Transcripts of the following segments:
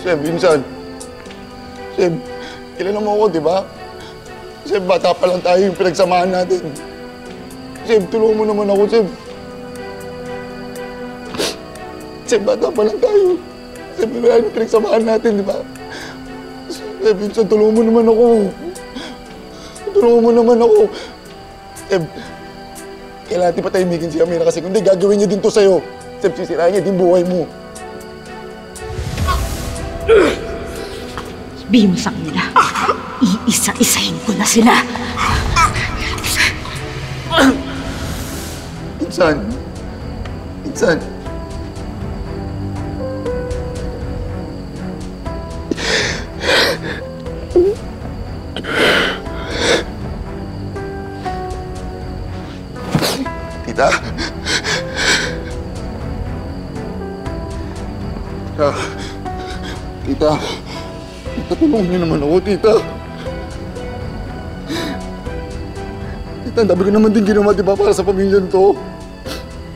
Seb, minsan. Seb, kilala mo ako, di ba? Seb, bata pa lang tayo yung pinagsamahan natin. Seb, tulungan mo naman ako, Seb. Seb, bata pa lang tayo. Seb, wala yung pinagsamahan natin, di ba? Seb, minsan, tulungan mo naman ako. Tulungan mo naman ako. Seb, kailangan natin patahimikin si Amira kasi kung hindi, gagawin niya din to sa'yo. Seb, sisirahin niya din buhay mo. Sabihin mo sa kanila, iisa-isahin ko na sila. Insan. Insan. Tita. Tita. Tita, tulungan niyo naman ako, Tita. Tita, ang dami ko naman din ginawa, di ba, para sa pamilyang to.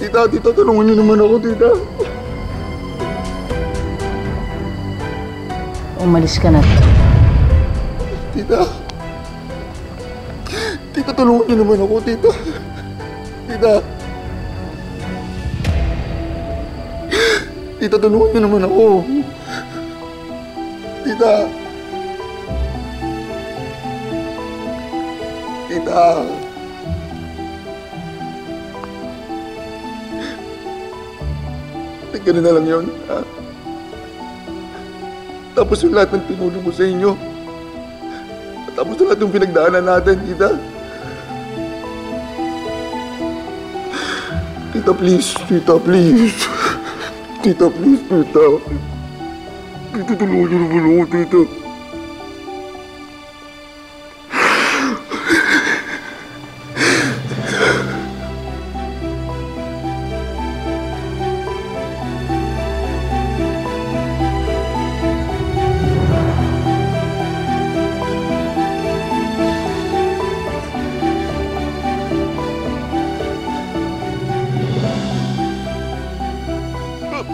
Tita, tulungan niyo naman ako, Tita. Umalis ka na. Tita. Tita, tulungan niyo naman ako, Tita. Tita. Tita, tulungan niyo naman ako. Tita. Tita. Ganun na lang yun, ha? Tapos yung lahat ng tinulong mo sa inyo. Tapos na lahat yung pinagdaanan natin, Tita. Tita, please. Tita, please. Tita, please, Tita. Tita, tulungan niyo naman ako, Tita.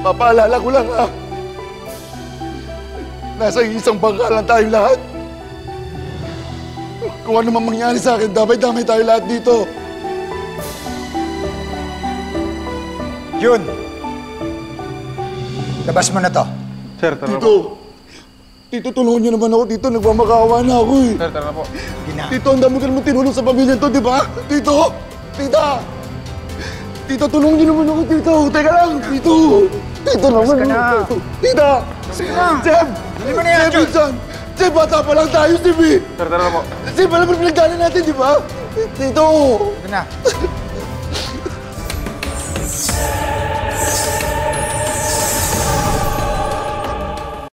Papaalala ko lang, ha? Nasa isang bangkalan tayong lahat. Kung ano man mangyari sa akin, damay-damay tayo lahat dito. Jun! Labas mo na to. Sir, tara Tito! po. Tito, tulungan niyo naman ako dito. Nagmamakaawa na ako, eh. Sir, tara po. Tito, ang dami ka naman tinulong sa pamilya to, di ba? Tito! Tita! Tito, tulungan niyo naman ako, Tito. Teka lang, Tito! Tito naman. Tita! Seb! Hindi mo na yan, Jun! Seb, bata pa lang tayo, Seb, eh. Sir, tara po. Seb, alam mo pinagdaanan natin, di ba? Tito! Ito na.